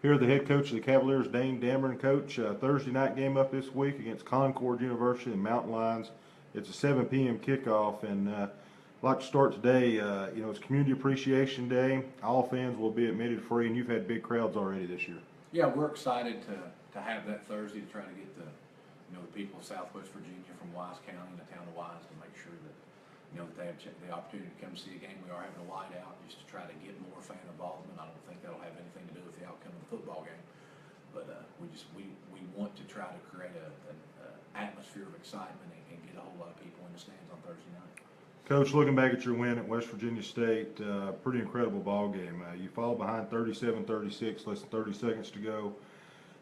Here, the head coach of the Cavaliers, Dane, Damron. Coach, Thursday night game up this week against Concord University and Mountain Lions. It's a 7 p.m. kickoff, and I'd like to start today. It's Community Appreciation Day. All fans will be admitted free, and you've had big crowds already this year. Yeah, we're excited to have that Thursday to try to get the people of Southwest Virginia from Wise County and the town of Wise to make sure that that they have the opportunity to come see a game. We are having a white out just to try to get more fan involvement. I don't think that'll have anything to do with the outcome of the football game, but we want to try to create an atmosphere of excitement and get a whole lot of people in the stands on Thursday night. Coach, looking back at your win at West Virginia State, pretty incredible ball game. You fall behind 37-36, less than 30 seconds to go,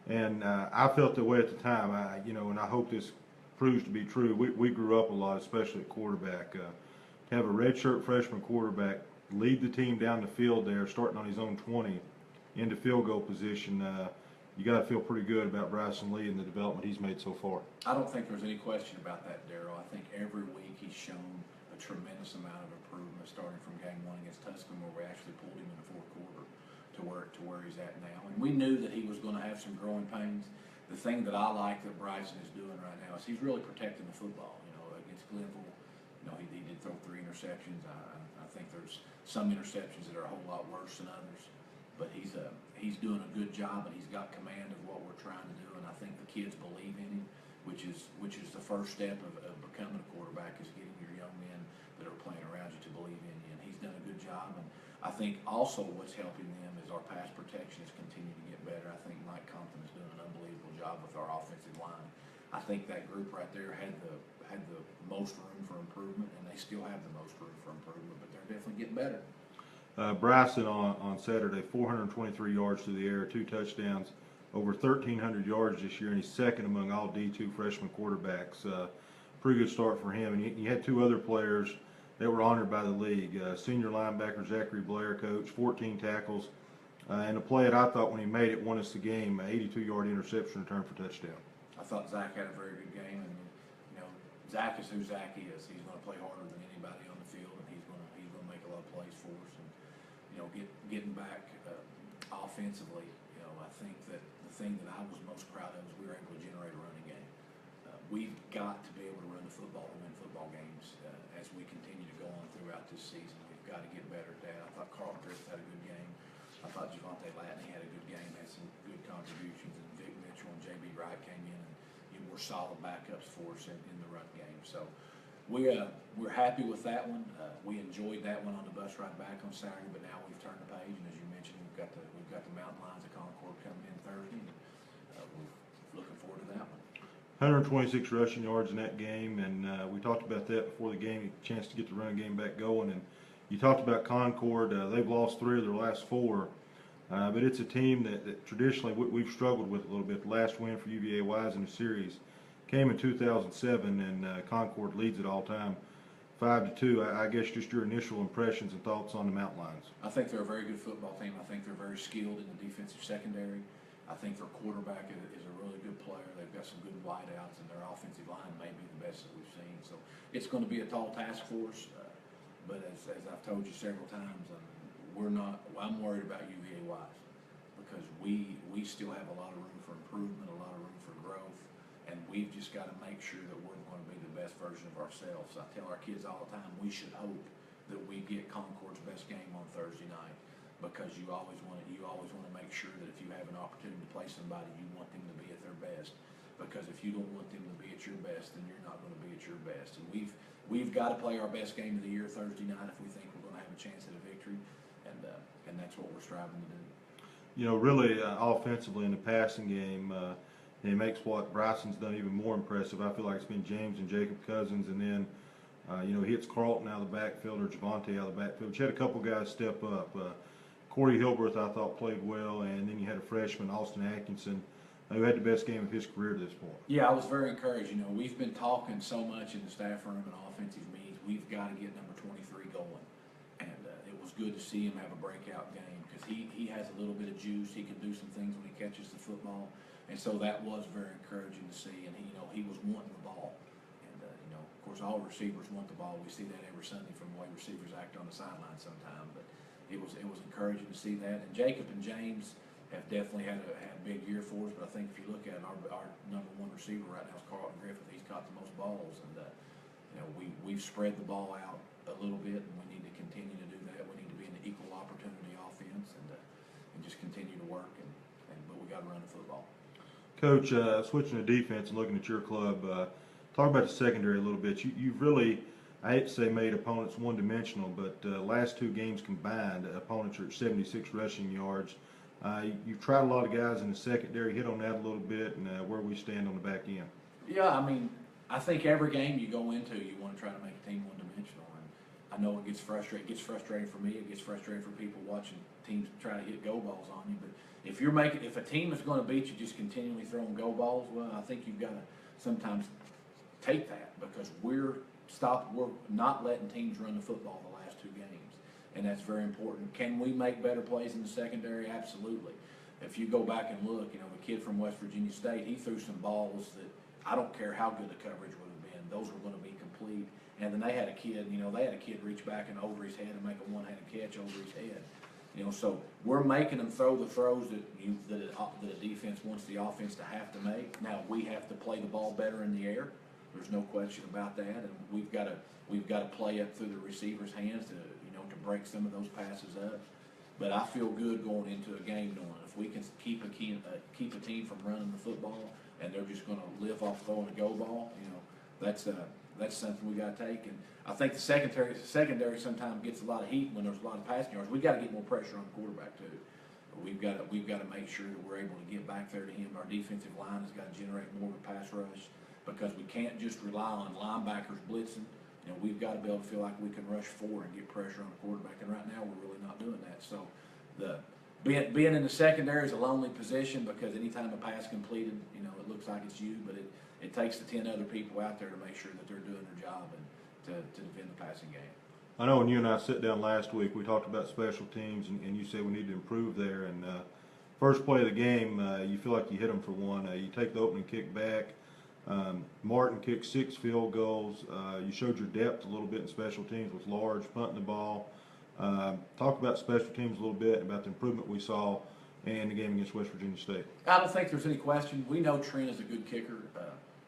and I felt that way at the time. And I hope this proves to be true. We grew up a lot, especially at quarterback. To have a redshirt freshman quarterback lead the team down the field there, starting on his own 20 into field goal position, you got to feel pretty good about Bryson Lee and the development he's made so far. I don't think there's any question about that, Darryl. I think every week he's shown a tremendous amount of improvement, starting from game one against Tuscan, where we actually pulled him in the fourth quarter to where he's at now. And we knew that he was going to have some growing pains. The thing that I like that Bryson is doing right now is he's really protecting the football. Against Glenville, he did throw 3 interceptions. I think there's some interceptions that are a whole lot worse than others, but he's doing a good job, and he's got command of what we're trying to do. And I think the kids believe in him, which is the first step of becoming a quarterback, is getting your young men that are playing around you to believe in you. And he's done a good job. And I think also what's helping them is our pass protection has continued to get better. I think Mike Compton is doing an unbelievable job with our offensive line. I think that group right there had the most room for improvement, and they still have the most room for improvement, but they're definitely getting better. Bryson on Saturday, 423 yards through the air, 2 touchdowns, over 1,300 yards this year, and he's second among all D2 freshman quarterbacks. Pretty good start for him. And you had 2 other players that were honored by the league. Senior linebacker Zachary Blair, coach, 14 tackles, and a play that I thought when he made it won us the game, 82-yard interception return for touchdown. I thought Zach had a very good game, and Zach is who Zach is. He's going to play harder than anybody on the field, and he's going to make a lot of plays for us. And getting back offensively, I think that the thing that I was most proud of is we were able to generate a running game. We've got to be able to run the football to win football games as we continue to go on throughout this season. We've got to get better at that. I thought Carlton Griffith had a good game. I thought Javante Latney had a good game, had some good contributions, and Vic Mitchell and J.B. Wright came in and were solid backups for us in the run game. So we're happy with that one. We enjoyed that one on the bus ride back on Saturday, but now we've turned the page, and as you mentioned, we've got the Mountain Lions of Concord coming in Thursday, and we're looking forward to that one. 126 rushing yards in that game, and we talked about that before the game, a chance to get the running game back going. And you talked about Concord. They've lost 3 of their last 4, but it's a team that traditionally we've struggled with a little bit. The last win for UVA Wise in the series came in 2007, and Concord leads it all time, 5-2. I guess just your initial impressions and thoughts on the Mountain Lions. I think they're a very good football team. I think they're very skilled in the defensive secondary. I think their quarterback is a really good player. They've got some good wideouts, and their offensive line may be the best that we've seen. So it's going to be a tall task for us. But as I've told you several times, I'm worried about UVA Wise because we still have a lot of room for improvement, a lot of room for growth, and we've just got to make sure that we're going to be the best version of ourselves. I tell our kids all the time, we should hope that we get Concord's best game on Thursday night, because you always want to make sure that if you have an opportunity to play somebody, you want them to be at their best. Because if you don't want them to be at your best, then you're not going to be at your best. And we've got to play our best game of the year Thursday night if we think we're going to have a chance at a victory, and that's what we're striving to do. Really offensively in the passing game, it makes what Bryson's done even more impressive. I feel like it's been James and Jacob Cousins, and then he hits Carlton out of the backfield or Javante out of the backfield. But you had a couple guys step up. Corey Hilberth, I thought, played well, and then you had a freshman, Austin Atkinson, who had the best game of his career to this point. Yeah, I was very encouraged. We've been talking so much in the staff room and offensive meetings. We've got to get number 23 going, and it was good to see him have a breakout game because he has a little bit of juice. He can do some things when he catches the football, and so that was very encouraging to see. And he was wanting the ball, and of course all receivers want the ball. We see that every Sunday from the way receivers act on the sideline sometimes, but it was encouraging to see that. And Jacob and James have definitely had a big year for us. But I think if you look at it, our number one receiver right now is Carlton Griffith. He's caught the most balls, and you know, we've spread the ball out a little bit, and we need to continue to do that. We need to be an equal opportunity offense, and just continue to work. But we got to run the football. Coach, switching to defense and looking at your club, talk about the secondary a little bit. You've really, I hate to say made opponents one-dimensional, but last two games combined, opponents are at 76 rushing yards. You've tried a lot of guys in the secondary, hit on that a little bit, and where we stand on the back end. Yeah, I mean, I think every game you go into, you want to try to make a team one-dimensional. And I know it gets frustrating. It gets frustrating for me. It gets frustrating for people watching teams try to hit go balls on you. But if a team is going to beat you just continually throwing go balls, well, I think you've got to sometimes take that, because we're not letting teams run the football the last two games, and that's very important. Can we make better plays in the secondary? Absolutely. If you go back and look, you know, the kid from West Virginia State, he threw some balls that I don't care how good the coverage would have been, those were going to be complete. And then they had a kid reach back and over his head and make a one-handed catch over his head. You know, so we're making them throw the throws that a defense wants the offense to have to make. Now we have to play the ball better in the air. There's no question about that, and we've got to play up through the receiver's hands to break some of those passes up. But I feel good going into a game knowing if we can keep a team from running the football, and they're just going to live off throwing a go ball, you know, that's something we got to take. And I think the secondary sometimes gets a lot of heat when there's a lot of passing yards. We got to get more pressure on the quarterback too. We've got to make sure that we're able to get back there to him. Our defensive line has got to generate more of a pass rush, because we can't just rely on linebackers blitzing. You know, we've got to be able to feel like we can rush forward and get pressure on the quarterback. And right now we're really not doing that. So being in the secondary is a lonely position, because anytime a pass completed, you know, it looks like it's you, but it takes the 10 other people out there to make sure that they're doing their job and to defend the passing game. I know when you and I sat down last week, we talked about special teams, and you said we need to improve there. And first play of the game, you feel like you hit them for one. You take the opening kick back. Martin kicked 6 field goals. You showed your depth a little bit in special teams with Large punting the ball. Talk about special teams a little bit, about the improvement we saw in the game against West Virginia State. I don't think there's any question. We know Trent is a good kicker.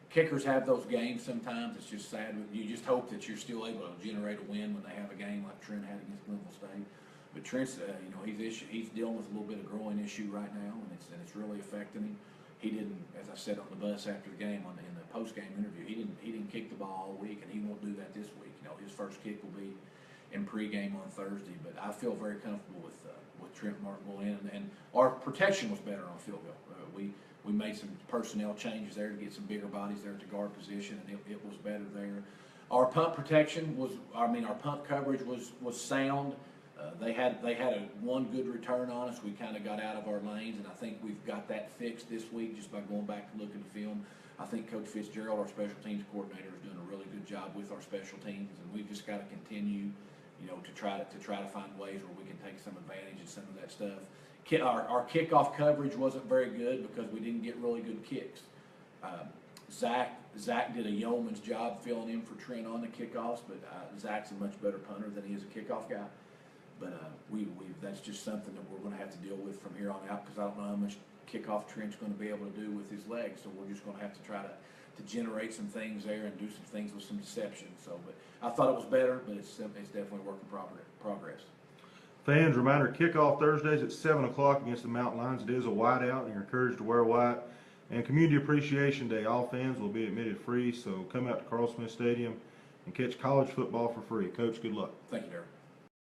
Kickers have those games sometimes. It's just sad. You just hope that you're still able to generate a win when they have a game like Trent had against Glenville State. But Trent's, he's dealing with a little bit of growing issue right now, and it's really affecting him. He didn't, as I said on the bus after the game, in the post-game interview, he didn't kick the ball all week, and he won't do that this week. You know, his first kick will be in pregame on Thursday. But I feel very comfortable with Trent Martin going in, and our protection was better on field goal. We made some personnel changes there to get some bigger bodies there at the guard position, and it was better there. Our punt protection our punt coverage was sound. They had one good return on us. We kind of got out of our lanes, and I think we've got that fixed this week just by going back and looking at the film. I think Coach Fitzgerald, our special teams coordinator, is doing a really good job with our special teams, and we've just got to continue, to try to find ways where we can take some advantage of some of that stuff. Our kickoff coverage wasn't very good because we didn't get really good kicks. Zach did a yeoman's job filling in for Trent on the kickoffs, but Zach's a much better punter than he is a kickoff guy. But that's just something that we're going to have to deal with from here on out, because I don't know how much kickoff Trent's going to be able to do with his legs. So we're just going to have to try to generate some things there and do some things with some deception. So, but I thought it was better, but it's definitely a work in progress. Fans, reminder, kickoff Thursdays at 7 o'clock against the Mountain Lions. It is a whiteout, and you're encouraged to wear white. And Community Appreciation Day, all fans will be admitted free, so come out to Carl Smith Stadium and catch college football for free. Coach, good luck. Thank you, Darryl.